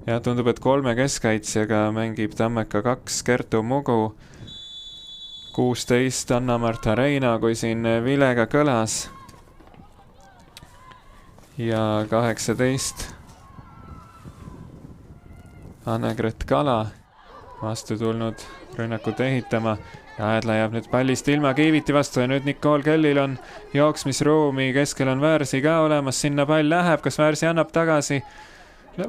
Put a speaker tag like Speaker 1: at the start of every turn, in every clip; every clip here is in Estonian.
Speaker 1: ja tundub, et 3 keskkaitsjaga mängib Tammeka 2 Kertu Mugu, 16 Anna-Marta Reino, kui siin vilega kõlas, ja 18 Anne-Gret Kala vastu tulnud rünnakut ehitama. Ja Aedla jääb nüüd pallist ilma Kiiviti vastu ja nüüd Nicole Kellil on jooksmisruumi, keskel on Väärsi ka olemas, sinna pall läheb, kas Väärsi annab tagasi,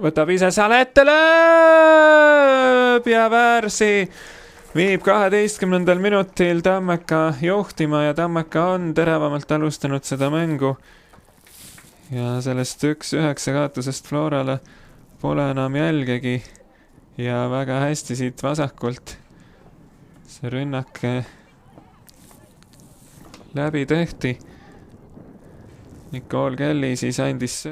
Speaker 1: võtab ise seal ette, lööb ja Väärsi viib 12. minutil Tammeka juhtima ja Tammeka on teravamalt alustanud seda mängu. Ja sellest 1-9 kaotusest Florale pole enam jälgegi ja väga hästi siit vasakult see rünnak läbi tehti. Nicole Kelly siis andis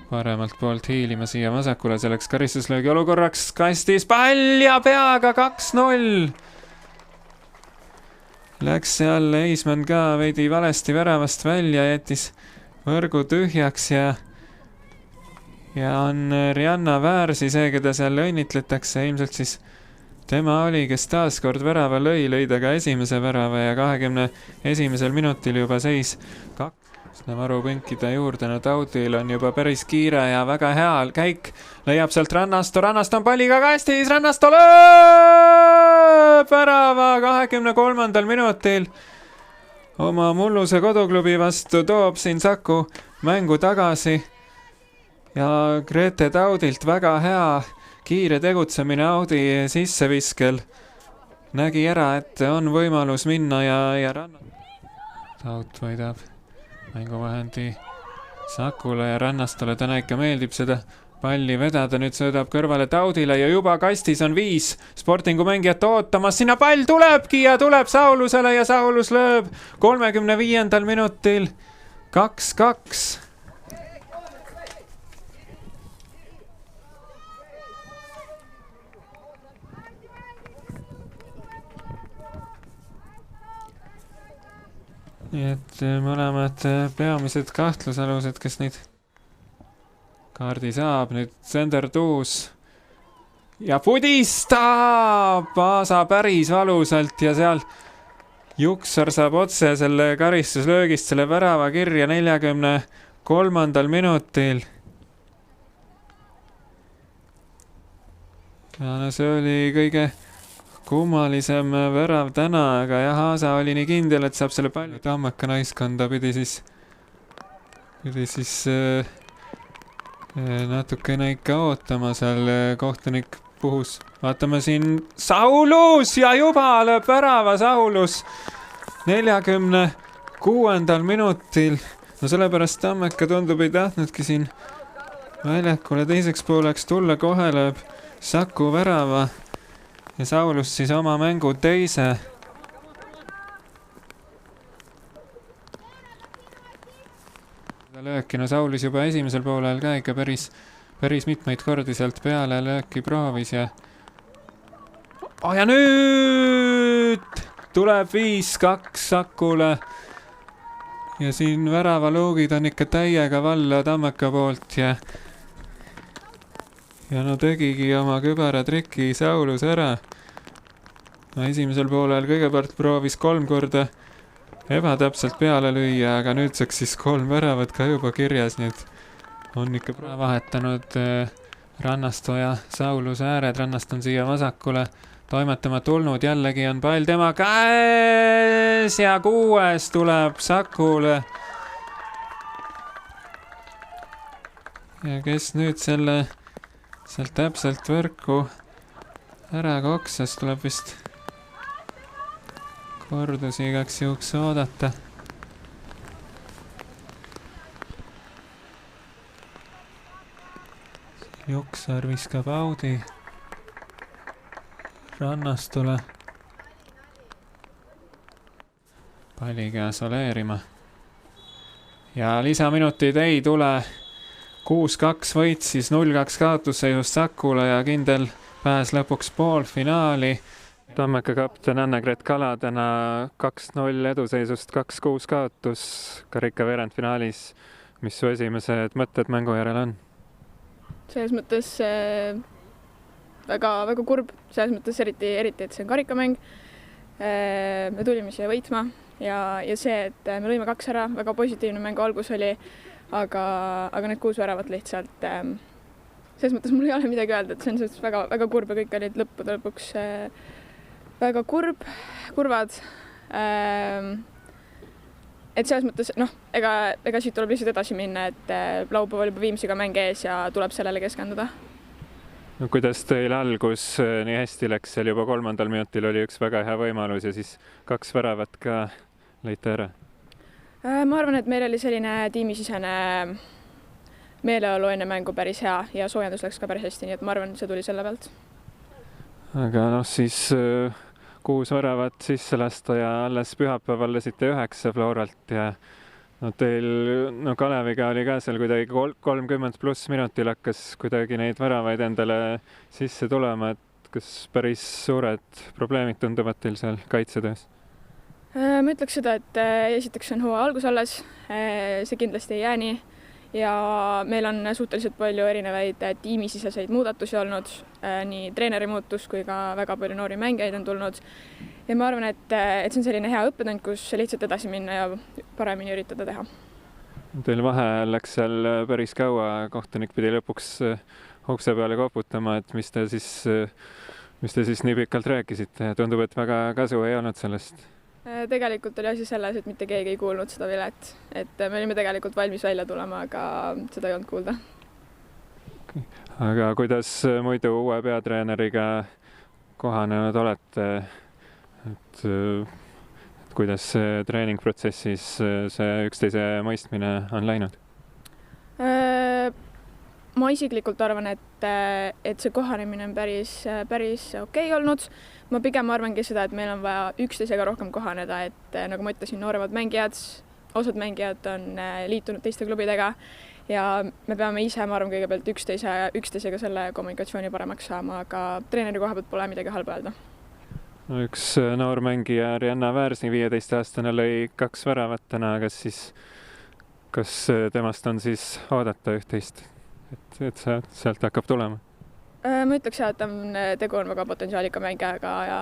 Speaker 1: paremalt poolt hiilima siia vasakule, selleks karistuslöögi olukorraks kastis pall ja peaga 2-0. Läks seal Eismann ka veidi valesti väravast välja, jättis võrgu tühjaks ja on Rianna Väärsi see, keda seal õnnitletakse, ilmselt siis tema oli, kes taaskord värava lõi ta ka esimese värava ja 21. minutil juba seis 2. Varupõnkide juurde, no Taudil on juba päris kiire ja väga hea käik, leiab sealt Rannasto on palliga kastis, Rannasto lööb värava 23. minutil oma mulluse koduklubi vastu, toob siin Saku mängu tagasi ja Grete Taudilt väga hea kiire tegutsemine Audi sisseviskel. Nägi ära, et on võimalus minna ja Taut võidab mänguvahendi Sakule ja Rannastole. Täna ikka meeldib seda palli vedada, nüüd söödab kõrvale Taudile ja juba kastis on 5 Sportingu mängijat ootamas. Sinna pall tulebki ja tuleb Saulusele ja Saulus lööb 35. minutil 2-2. Nii et mõlemad peamised kahtlusalused, kes neid kaardi saab, nüüd Sender Tuus ja pudistab Paasa päris valusalt ja seal Juksar saab otse selle karistuslöögist selle värava kirja 43. minutil. Ja no see oli kõige kummalisem värav täna, aga jah, Aasa oli nii kindel, et saab selle palli. Tammeka naiskonda pidi siis natukene ikka ootama, seal kohtunik puhus. Vaatame siin Saulus ja juba lööb värava Saulus 46. minutil. No sellepärast Tammeka tundub ei tahtnudki siin väljakule teiseks pooleks tulla, kohe lööb Saku värava ja Saulus siis oma mängu teise. Lööki, no Saulus juba esimesel poolel ka ikka päris mitmeid kordi sealt peale lööki proovis ja ja nüüd tuleb 5-2 Sakule ja siin väravaluugid on ikka täiega valla Tammeka poolt ja no tegigi oma kübaratriki Saulus ära. No esimesel poolel kõigepealt proovis 3 korda ebatäpselt peale lüüa, aga nüüdseks siis 3 väravat ka juba kirjas, nii et on ikka vahetanud Rannasto ja Sauluse ääred. Rannast on siia vasakule toimetama tulnud, jällegi on pall tema käes ja 6 tuleb Sakule. Ja kes nüüd selle sealt täpselt võrku ära koksas, tuleb vist kordusi igaks juhuks oodata. Juksar viskab Audi Rannastule palliga soleerima ja lisaminutid ei tule. 6-2 võit siis 0-2 kaotusseisust Sakule ja kindel pääs lõpuks poolfinaali. Tammeka kapten Anne-Gret Kala täna 2-0 eduseisust 2-6 kaotus karika veerandfinaalis. Mis su esimesed mõtted mängu järel on?
Speaker 2: selles mõttes väga kurb, selles mõttes eriti, et see on karikamäng. Me tulime siia võitma ja see, et me lõime 2 ära, väga positiivne mängu algus oli, aga need 6 väravat lihtsalt, selles mõttes mul ei ole midagi öelda, et see on väga kurb ja kõik olid lõppude lõpuks väga kurvad. Et selles mõttes, ega siit tuleb lihtsalt edasi minna, et laupäeval juba Viimsiga mäng ees ja tuleb sellele keskenduda.
Speaker 1: No, kuidas teil algus nii hästi läks, seal juba 3. minutil oli üks väga hea võimalus ja siis 2 väravat ka lõite ära?
Speaker 2: Ma arvan, et meil oli selline tiimisisene meeleolu enne mängu päris hea ja soojendus läks ka päris hästi, nii et ma arvan, et see tuli selle pealt.
Speaker 1: Aga siis 6 väravat sisse lasta ja alles pühapäeval lasite 9 Floralt ja teil Kaleviga oli ka seal kuidagi 30+ minutil hakkas kuidagi neid väravaid endale sisse tulema, et kas päris suured probleemid tunduvad teil seal kaitsetöös?
Speaker 2: Ma ütleks seda, et esiteks on hooaja algus alles, see kindlasti ei jää nii ja meil on suhteliselt palju erinevaid tiimisiseseid muudatusi olnud, nii treeneri muutus kui ka väga palju noori mängijaid on tulnud ja ma arvan, et see on selline hea õppetund, kus lihtsalt edasi minna ja paremini üritada teha.
Speaker 1: Teil vahe läks seal päris kaua, kohtunik pidi lõpuks ukse peale koputama, et mis te siis nii pikalt rääkisite ja tundub, et väga kasu ei olnud sellest.
Speaker 2: Tegelikult oli asi selles, et mitte keegi ei kuulnud seda vilet, et me olime tegelikult valmis välja tulema, aga seda ei olnud kuulda.
Speaker 1: Aga kuidas muidu uue peatreeneriga kohanenud olete, et kuidas treeningprotsessis see üksteise mõistmine on läinud?
Speaker 2: Ma isiklikult arvan, et see kohanemine on päris okei olnud. Ma pigem arvangi seda, et meil on vaja üksteisega rohkem kohaneda, et nagu ma ütlesin, nooremad mängijad, osad mängijad on liitunud teiste klubidega ja me peame ise, ma arvan, kõigepealt üksteisega selle kommunikatsiooni paremaks saama, aga treeneri koha pealt pole midagi halba öelda.
Speaker 1: Üks noor mängija Rianna Väärsi, 15-aastane, lõi 2 väravat täna, kas temast on siis oodata üht-teist, et sealt hakkab tulema?
Speaker 2: Ma ütleks, et tegu on väga potentsiaalika mängijaga ja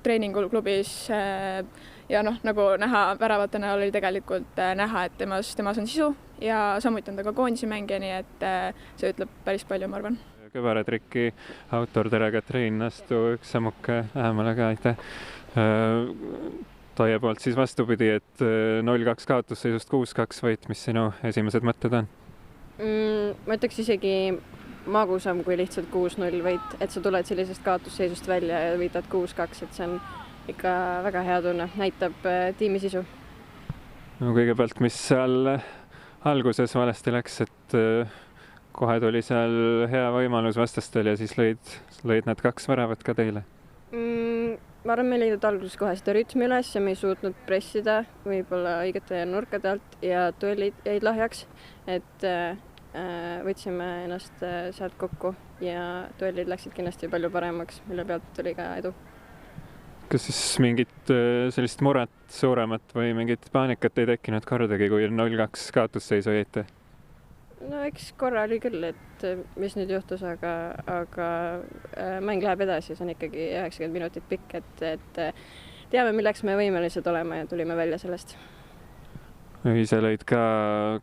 Speaker 2: treeninguklubis ja nagu näha väravatena oli tegelikult näha, et temas on sisu ja samuti on ta ka koondise mängija, nii et see ütleb päris palju, ma arvan.
Speaker 1: Kõvaratriki autor, tere Katriin, astu üks sammuke lähemale ka, aitäh. Taie poolt siis vastupidi, et 0-2 kaotusseisust 6-2 võit, mis sinu esimesed mõtted on?
Speaker 3: Ma ütleks isegi magusam kui lihtsalt 6-0 võit, et sa tuled sellisest kaotusseisust välja ja võidad 6-2, et see on ikka väga hea tunne, näitab tiimi sisu.
Speaker 1: No kõigepealt, mis seal alguses valesti läks, et kohe tuli seal hea võimalus vastastel ja siis lõid need 2 väravat ka teile?
Speaker 3: Ma arvan, me ei leidnud alguses kohe seda rütmi üles ja me ei suutnud pressida võib-olla õigete nurkade alt ja duellid jäid lahjaks, et võtsime ennast sealt kokku ja duellid läksid kindlasti palju paremaks, mille pealt tuli ka edu.
Speaker 1: Kas siis mingit sellist muret suuremat või mingit paanikat ei tekkinud kordagi, kui 0-2 kaotusseisu jäite?
Speaker 3: No eks korra oli küll, et mis nüüd juhtus, aga mäng läheb edasi, see on ikkagi 90 minutit pikk, et teame, milleks me võimelised olema ja tulime välja sellest.
Speaker 1: Ise lõid ka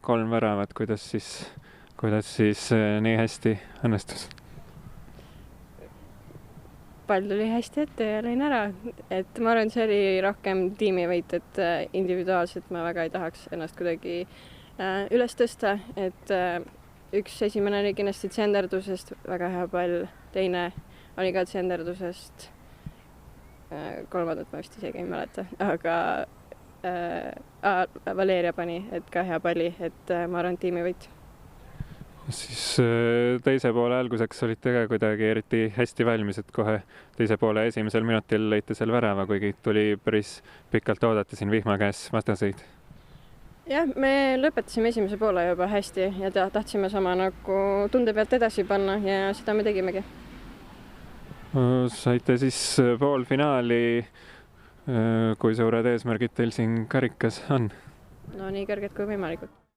Speaker 1: 3 väravat, kuidas siis nii hästi õnnestus?
Speaker 3: Pall tuli hästi ette ja lõin ära, et ma arvan, see oli rohkem tiimivõit, et individuaalselt ma väga ei tahaks ennast kuidagi üles tõsta, et üks esimene oli kindlasti tsenderdusest, väga hea pall, teine oli ka tsenderdusest, 3. ma vist isegi ei mäleta, aga Valeria pani, et ka hea palli, et ma arvan tiimivõit.
Speaker 1: Siis teise poole alguseks olite ka kuidagi eriti hästi valmis, et kohe teise poole esimesel minutil lõite seal värava, kuigi tuli päris pikalt oodata siin vihma käes vastaseid.
Speaker 3: Jah, me lõpetasime esimese poole juba hästi ja tahtsime sama nagu tunde pealt edasi panna ja seda me tegimegi.
Speaker 1: Saite siis poolfinaali. Kui suured eesmärgid teil siin karikas on?
Speaker 3: No nii kõrged kui võimalikud.